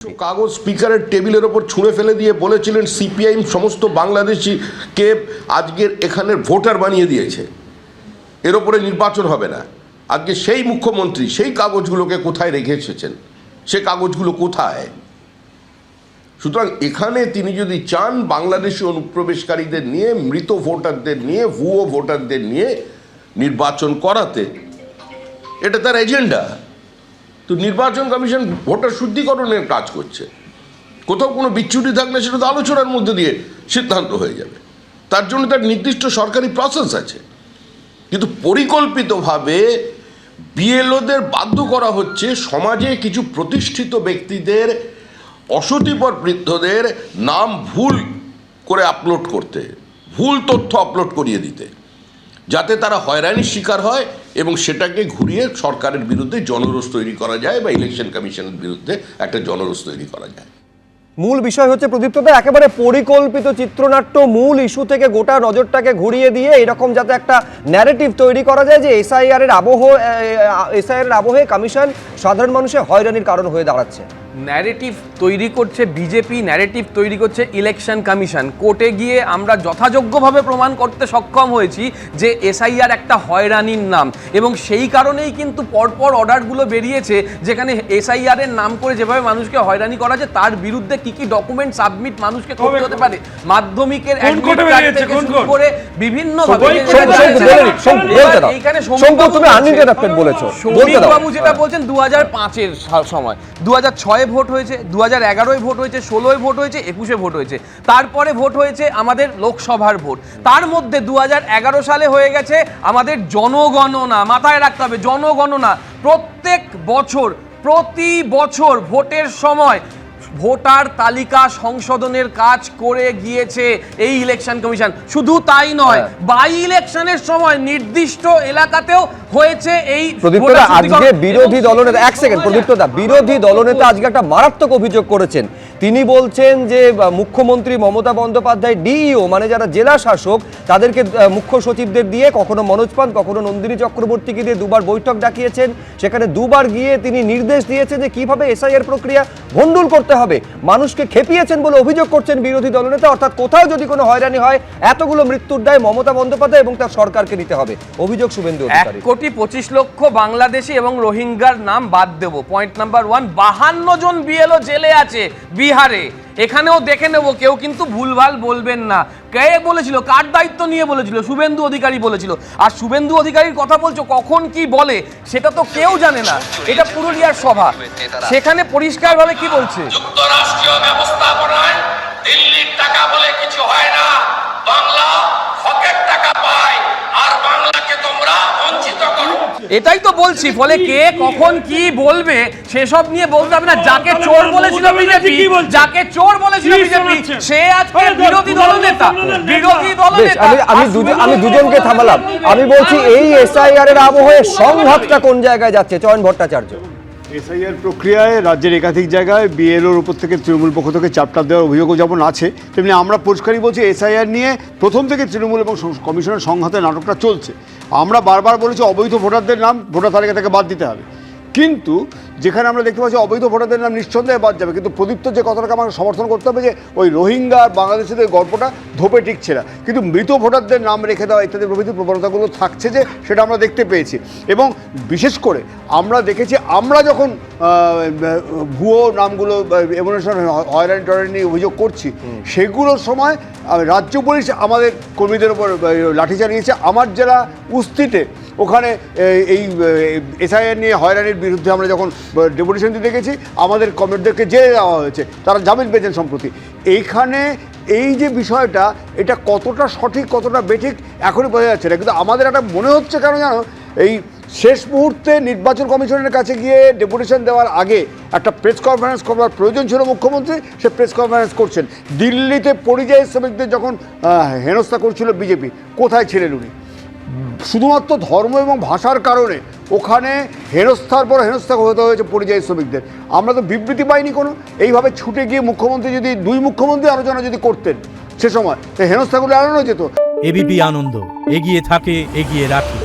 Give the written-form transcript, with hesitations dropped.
কাগজ স্পিকারের টেবিলের ওপর ছুঁড়ে ফেলে দিয়ে বলেছিলেন সিপিআইএম সমস্ত বাংলাদেশিকে আজকের এখানের ভোটার বানিয়ে দিয়েছে, এর ওপরে নির্বাচন হবে না। আজকে সেই মুখ্যমন্ত্রী সেই কাগজগুলোকে কোথায় রেখে এসেছেন? সে কাগজগুলো কোথায়? সুতরাং এখানে তিনি যদি চান বাংলাদেশি অনুপ্রবেশকারীদের নিয়ে, মৃত ভোটারদের নিয়ে, ভুয়ো ভোটারদের নিয়ে নির্বাচন করাতে, এটা তার এজেন্ডা। তো নির্বাচন কমিশন ভোটার শুদ্ধিকরণের কাজ করছে। কোথাও কোনো বিচ্যুতি থাকলে সেটা তো আলোচনার মধ্যে দিয়ে সিদ্ধান্ত হয়ে যাবে। তার জন্য তার নির্দিষ্ট সরকারি প্রসেস আছে। কিন্তু পরিকল্পিতভাবে বিএলওদের বাধ্য করা হচ্ছে সমাজে কিছু প্রতিষ্ঠিত ব্যক্তিদের, অসতিপর বৃদ্ধদের নাম ভুল করে আপলোড করতে, ভুল তথ্য আপলোড করিয়ে দিতে, যাতে তারা হয়রানির শিকার হয় এবং সেটাকে ঘুরিয়ে সরকারের বিরুদ্ধে জনরোষ তৈরি করা যায় বা ইলেকশন কমিশনের বিরুদ্ধে একটা জনরোষ তৈরি করা যায়। মূল বিষয় হচ্ছে প্রদীপ্তদা একেবারে পরিকল্পিত চিত্রনাট্য, মূল ইস্যু থেকে গোটা নজরটাকে ঘুরিয়ে দিয়ে এরকম যাতে একটা ন্যারেটিভ তৈরি করা যায় যে এসআইআর এর আবহে কমিশন সাধারণ মানুষের হয়রানির কারণ হয়ে দাঁড়াচ্ছে। ন্যারেটিভ তৈরি করছে বিজেপি, ন্যারেটিভ তৈরি করছে ইলেকশন কমিশন। কোর্টে গিয়ে আমরা যথাযোগ্যভাবে প্রমাণ করতে সক্ষম হয়েছি যে এসআইআর একটা হয়রানির নাম, এবং সেই কারণেই কিন্তু পরপর অর্ডারগুলো বেরিয়েছে যেখানে এসআইআর এর নাম করে যেভাবে মানুষকে হয়রানি করা যায় তার বিরুদ্ধে কি কি ডকুমেন্ট সাবমিট মানুষকে করতে হতে পারে, মাধ্যমিকের অ্যাডমিট কার্ড থেকে শুরু করে বিভিন্ন ভাবে। এইখানে সৌমিক বাবু যেটা বলছেন 2005-এর সময়, 2006 ভোট হয়েছে, 2011 ভোট হয়েছে, 16 ভোট হয়েছে, 21 ভোট হয়েছে, তারপরে ভোট হয়েছে আমাদের লোকসভার ভোট। তার মধ্যে 2011 সালে হয়ে গেছে আমাদের জনগণনা। মাথায় রাখতে হবে, জনগণনা প্রত্যেক বছর, প্রতি বছর ভোটের সময় ভোটার তালিকা সংশোধনের কাজ করে গিয়েছে এই ইলেকশন কমিশন। শুধু তাই নয়, বাই ইলেকশনের সময় নির্দিষ্ট এলাকাতেও হয়েছে এই। প্রদীপ্তদা আজকে বিরোধী দলনেতা, এক সেকেন্ড প্রদীপ্তদা, বিরোধী দলনেতা আজকে একটা মারাত্মক অভিযোগ করেছেন। তিনি বলছেন যে মুখ্যমন্ত্রী মমতা বন্দ্যোপাধ্যায় ডিইও মানে যারা জেলা শাসক তাদেরকে মুখ্য সচিবদের দিয়ে কখনো মনোজ পান কখনো নন্দিনী চক্রবর্তীকে দিয়ে দুবার বৈঠক ডাকিয়েছেন। সেখানে দুবার গিয়ে তিনি নির্দেশ দিয়েছেন যে কিভাবে এসআইআর প্রক্রিয়া ভণ্ডুল করতে হবে। মানুষকে খেপিয়েছেন বলে অভিযোগ করছেন বিরোধী দলনেতা। অর্থাৎ কোথাও যদি কোনো হয়রানি হয় এতগুলো মৃত্যুর দায় মমতা বন্দ্যোপাধ্যায় এবং তার সরকারকে নিতে হবে। অভিযোগ শুভেন্দু অধিকারী। 1,25,00,000 বাংলাদেশি এবং রোহিঙ্গার নাম বাদ দেব। পয়েন্ট নাম্বার 1, 52 জন বিএলও জেলে আছে বিহারে। এখানেও দেখে নেব, কেউ কিন্তু ভুলভাল বলবেন না। কে বলেছিল, কার দায়িত্ব নিয়ে বলেছিল? শুভেন্দু অধিকারী বলেছিল। আর শুভেন্দু অধিকারীর কথা বলছো, কখন কি বলে সেটা তো কেউ জানে না। এটা পুরুলিয়ার সভা, সেখানে পরিষ্কারভাবে কি বলছে, যুক্তরাষ্ট্রীয় ব্যবস্থাপনায় দিল্লির টাকা বলে কিছু হয় না, বাংলা হকের টাকা পায় আর বাংলাকে তোমরা বঞ্চিত করো। এটাই তো বলছি। ফলে কে কখন কি বলবে সেসব নিয়ে বলতে হবে না। যাকে চোর বলেছিল বিজেপি, যাকে চোর বলেছিল বিজেপি, সে আজকে বিরোধী দলনেতা। বিরোধী দলনেতা। আমি দুজনকে থামালাম। আমি বলছি এই এসআইআর এর আবহে সংঘাতটা কোন জায়গায় যাচ্ছে? চয়ন ভট্টাচার্য। এসআইআর প্রক্রিয়ায় রাজ্যের একাধিক জায়গায় বিএলওর উপর থেকে তৃণমূল পক্ষ থেকে চাপটা দেওয়ার অভিযোগও যেমন আছে, তেমনি আমরা পরিষ্কারই বলছি এসআইআর নিয়ে প্রথম থেকে তৃণমূল এবং কমিশনের সংঘাতের নাটকটা চলছে। আমরা বারবার বলেছি অবৈধ ভোটারদের নাম ভোটার তালিকা থেকে বাদ দিতে হবে, কিন্তু যেখানে আমরা দেখতে পাচ্ছি অবৈধ ভোটারদের নাম নিঃসন্দেহে বাদ যাবে, কিন্তু প্রদীপ্ত যে কথাটাকে আমাকে সমর্থন করতে হবে যে ওই রোহিঙ্গা আর বাংলাদেশিদের গল্পটা ধোপে টিকছে না, কিন্তু মৃত ভোটারদের নাম রেখে দেওয়া ইত্যাদি প্রভৃতি প্রবণতাগুলো থাকছে, যে সেটা আমরা দেখতে পেয়েছি। এবং বিশেষ করে আমরা দেখেছি, আমরা যখন ভুয়ো নামগুলো এমনেশন হয়রানি টয়রানি নিয়ে অভিযোগ করছি, সেগুলোর সময় রাজ্য পুলিশ আমাদের কর্মীদের উপর লাঠি চালিয়েছে। আমার জেলা উস্তিতে ওখানে এই এসআইআর নিয়ে হয়রানির বিরুদ্ধে আমরা যখন ডেপুটেশন দিতে গেছি, আমাদের কমরেডদেরকে জেলে দেওয়া হয়েছে, তারা জামিন পেয়েছেন সম্প্রতি। এইখানে এই যে বিষয়টা, এটা কতটা সঠিক কতটা বেঠিক এখনই বোঝা যাচ্ছে না, কিন্তু আমাদের একটা মনে হচ্ছে কেন জানো, এই শেষ মুহূর্তে নির্বাচন কমিশনের কাছে গিয়ে ডেপুটেশন দেওয়ার আগে একটা প্রেস কনফারেন্স করবার প্রয়োজন ছিল মুখ্যমন্ত্রী, সে প্রেস কনফারেন্স করছেন। দিল্লিতে পরিযায়ী শ্রমিকদের যখন হেনস্থা করছিল বিজেপি, কোথায় ছিলেন উনি? শুধুমাত্র ধর্ম এবং ভাষার কারণে ওখানে হেনস্থার পর হেনস্থা হতে হয়েছে পরিযায়ী শ্রমিকদের। আমরা তো বিবৃতি পাইনি কোনো। এইভাবে ছুটে গিয়ে মুখ্যমন্ত্রী যদি দুই মুখ্যমন্ত্রী আলোচনা যদি করতেন সে সময়, তো হেনস্থাগুলো এড়ানো যেত। এবিপি আনন্দ, এগিয়ে থাকে, এগিয়ে রাখে।